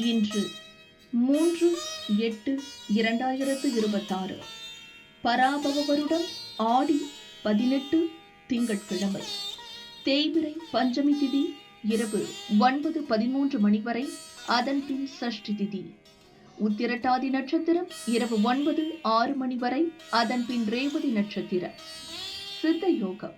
இன்று 3/8/2026 பராபவ வருடம் ஆடி 18 திங்கட்கிழமை. தேய்பிறை பஞ்சமி திதி இரவு 9:13 மணி வரை, அதன் பின் சஷ்டி திதி. உத்திரட்டாதி நட்சத்திரம் இரவு 9:06 மணி வரை, அதன் பின் ரேவதி நட்சத்திரம். சித்த யோகம்.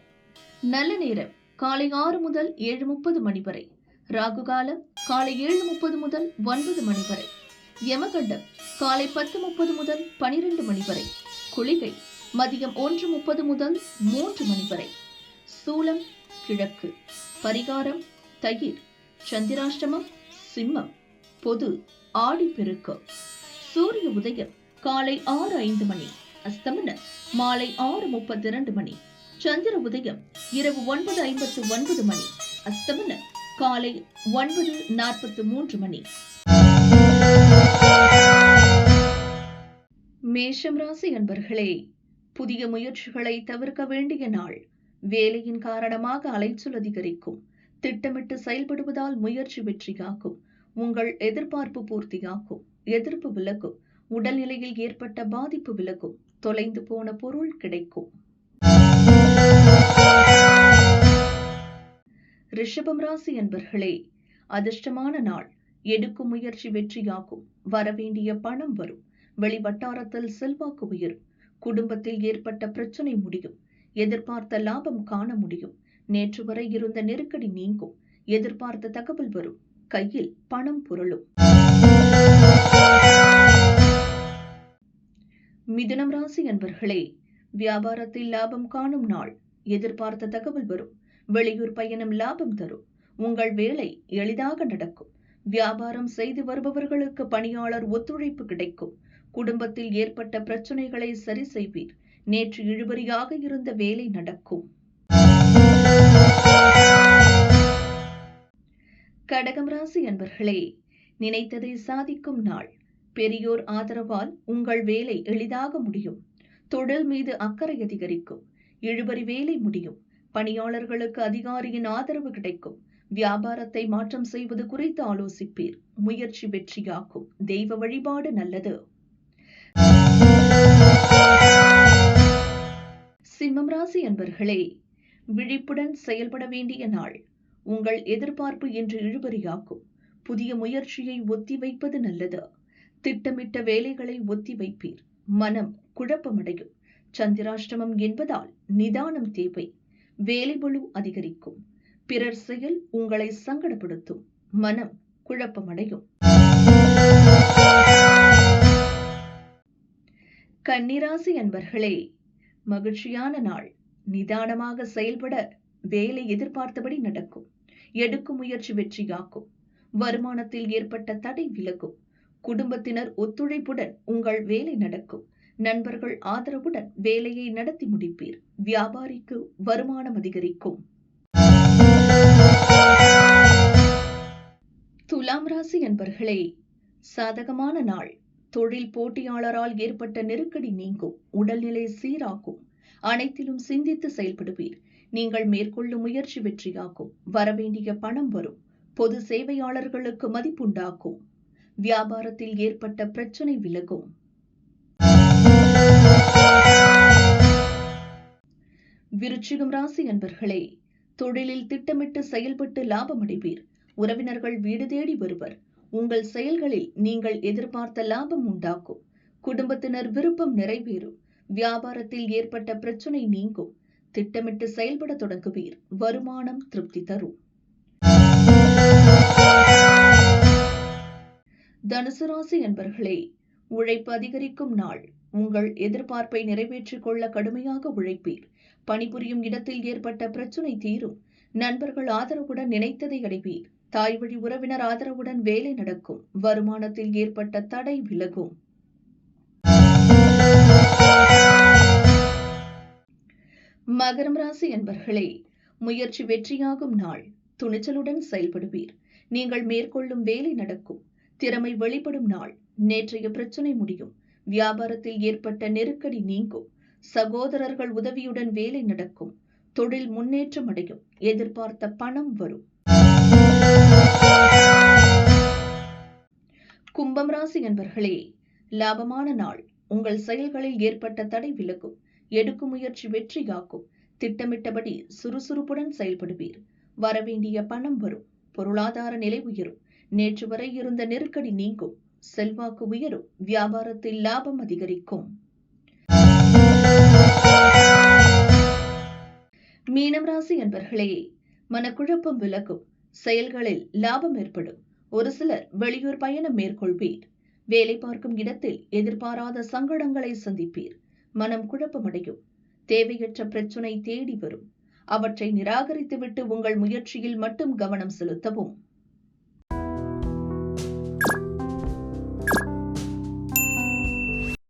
நல்ல நேரம் காலை 6 முதல் 7:30 மணி வரை. ராகு காலம் காலை 7:30 முதல் 9 மணி வரை. யமகண்டம் காலை 10:30 முதல் 12 மணி வரை. குளிகை மதியம் 1:30 முதல் 3 மணி வரை. சூலம் கிழக்கு. பரிகாரம் தயிர். சந்திராஷ்டமம் சிம்மம். பொது ஆடிப்பெருக்கு. சூரிய உதயம் காலை 6:05 மணி. அஸ்தமனம் மாலை 6:32 மணி. சந்திர உதயம் இரவு 9:59 மணி. அஸ்தமனம் காலை 9:43 மணி. மேஷம் ராசி அன்பர்களே, புதிய முயற்சிகளை தவிர்க்க வேண்டிய நாள். வேலையின் காரணமாக அலைச்சல் அதிகரிக்கும். திட்டமிட்டு செயல்படுவதால் முயற்சி வெற்றியாகும். உங்கள் எதிர்பார்ப்பு பூர்த்தியாகும். எதிர்ப்பு விலகும். உடல்நிலையில் ஏற்பட்ட பாதிப்பு விலகும். தொலைந்து போன பொருள் கிடைக்கும். ரிஷபம் ராசி அன்பர்களே, அதிர்ஷ்டமான நாள். எடுக்கும் முயற்சி வெற்றியாகும். வரவேண்டிய பணம் வரும். வெளிவட்டாரத்தில் செல்வாக்கு உயரும். குடும்பத்தில் ஏற்பட்ட பிரச்சனை முடியும். எதிர்பார்த்த லாபம் காண முடியும். நேற்று வரை இருந்த நெருக்கடி நீங்கும். எதிர்பார்த்த தகவல் வரும். கையில் பணம் புரளும். மிதுனம் ராசி அன்பர்களே, வியாபாரத்தில் லாபம் காணும் நாள். எதிர்பார்த்த தகவல் வரும். வெளியூர் பயணம் லாபம் தரும். உங்கள் வேலை எளிதாக நடக்கும். வியாபாரம் செய்து வருபவர்களுக்கு பணியாளர் ஒத்துழைப்பு கிடைக்கும். குடும்பத்தில் ஏற்பட்ட பிரச்சனைகளை சரி செய்வீர். நேற்று இழுபறியாக இருந்த வேலை நடக்கும். கடகம் ராசி அன்பர்களே, நினைத்ததை சாதிக்கும் நாள். பெரியோர் ஆதரவால் உங்கள் வேலை எளிதாக முடியும். தொழில் மீது அக்கறை அதிகரிக்கும். இழுபறி வேலை முடியும். பணியாளர்களுக்கு அதிகாரியின் ஆதரவு கிடைக்கும். வியாபாரத்தை மாற்றம் செய்வது குறித்து ஆலோசிப்பீர். முயற்சி வெற்றியாகும். தெய்வ வழிபாடு நல்லது. சிம்மம் ராசி அன்பர்களே, விழிப்புடன் செயல்பட வேண்டிய நாள். உங்கள் எதிர்பார்ப்பு இன்று இழுபறியாகும். புதிய முயற்சியை ஒத்தி வைப்பது நல்லது. திட்டமிட்ட வேலைகளை ஒத்தி வைப்பீர். மனம் குழப்பமடையும். சந்திராஷ்டமம் என்பதால் நிதானம் தேவை. வேலைபளு அதிகரிக்கும். பிறர் செயல் உங்களை சங்கடப்படுத்தும். மனம் குழப்பமடையும். கன்னிராசி அன்பர்களே, மகிழ்ச்சியான நாள். நிதானமாக செயல்பட வேலை எதிர்பார்த்தபடி நடக்கும். எடுக்கும் முயற்சி வெற்றியாகும். வருமானத்தில் ஏற்பட்ட தடை விலகும். குடும்பத்தினர் ஒத்துழைப்புடன் உங்கள் வேலை நடக்கும். நண்பர்கள் ஆதரவுடன் வேலையை நடத்தி முடிப்பீர். வியாபாரிக்கு வருமானம் அதிகரிக்கும். துலாம் ராசி அன்பர்களே, சாதகமான நாள். தொழில் போட்டியாளரால் ஏற்பட்ட நெருக்கடி நீங்கும். உடல்நிலை சீராகும். அனைத்திலும் சிந்தித்து செயல்படுவீர். நீங்கள் மேற்கொள்ளும் முயற்சி வெற்றியாகும். வரவேண்டிய பணம் வரும். பொது சேவையாளர்களுக்கு மதிப்புண்டாக்கும். வியாபாரத்தில் ஏற்பட்ட பிரச்சனை விலகும். விருச்சிகம் ராசி அன்பர்களே, தொழிலில் திட்டமிட்டு செயல்பட்டு லாபம் அடைவீர். உறவினர்கள் வீடு தேடி வருவர். உங்கள் செயல்களில் நீங்கள் எதிர்பார்த்த லாபம் உண்டாக்கும். குடும்பத்தினர் விருப்பம் நிறைவேறும். வியாபாரத்தில் ஏற்பட்ட பிரச்சனை நீங்கும். திட்டமிட்டு செயல்பட தொடங்குவீர். வருமானம் திருப்தி தரும். தனுசு ராசி அன்பர்களே, உழைப்பு அதிகரிக்கும் நாள். உங்கள் எதிர்பார்ப்பை நிறைவேற்றிக் கொள்ள கடுமையாக உழைப்பீர். பணிபுரியும் இடத்தில் ஏற்பட்ட பிரச்சனை தீரும். நண்பர்கள் ஆதரவுடன் நினைத்ததை அடைவீர். தாய் வழி உறவினர் ஆதரவுடன் வேலை நடக்கும். வருமானத்தில் ஏற்பட்ட தடை விலகும். மகரம் ராசி அன்பர்களே, முயற்சி வெற்றியாகும் நாள். துணிச்சலுடன் செயல்படுவீர். நீங்கள் மேற்கொள்ளும் வேலை நடக்கும். திறமை வெளிப்படும் நாள். நேற்றைய பிரச்சனை முடியும். வியாபாரத்தில் ஏற்பட்ட நெருக்கடி நீங்கும். சகோதரர்கள் உதவியுடன் வேலை நடக்கும். தொழில் முன்னேற்றம் அடையும். எதிர்பார்த்த பணம் வரும். கும்பம் ராசி அன்பர்களே, லாபமான நாள். உங்கள் செயல்களில் ஏற்பட்ட தடை விலகும். எடுக்கும் முயற்சி வெற்றியாக்கும். திட்டமிட்டபடி சுறுசுறுப்புடன் செயல்படுவீர். வரவேண்டிய பணம் வரும். பொருளாதார நிலை உயரும். நேற்று வரை இருந்த நெருக்கடி நீங்கும். செல்வாக்கு உயரும். வியாபாரத்தில் லாபம் அதிகரிக்கும். மீனம் ராசி அன்பர்களே, மனக்குழப்பம் விலகும். செயல்களில் லாபம் ஏற்படும். ஒரு சிலர் வெளியூர் பயணம் மேற்கொள்வீர். வேலை பார்க்கும் இடத்தில் எதிர்பாராத சங்கடங்களை சந்திப்பீர். மனம் குழப்பமடையும். தேவையற்ற பிரச்சனை தேடி வரும். அவற்றை நிராகரித்துவிட்டு உங்கள் முயற்சியில் மட்டும் கவனம் செலுத்தவும்.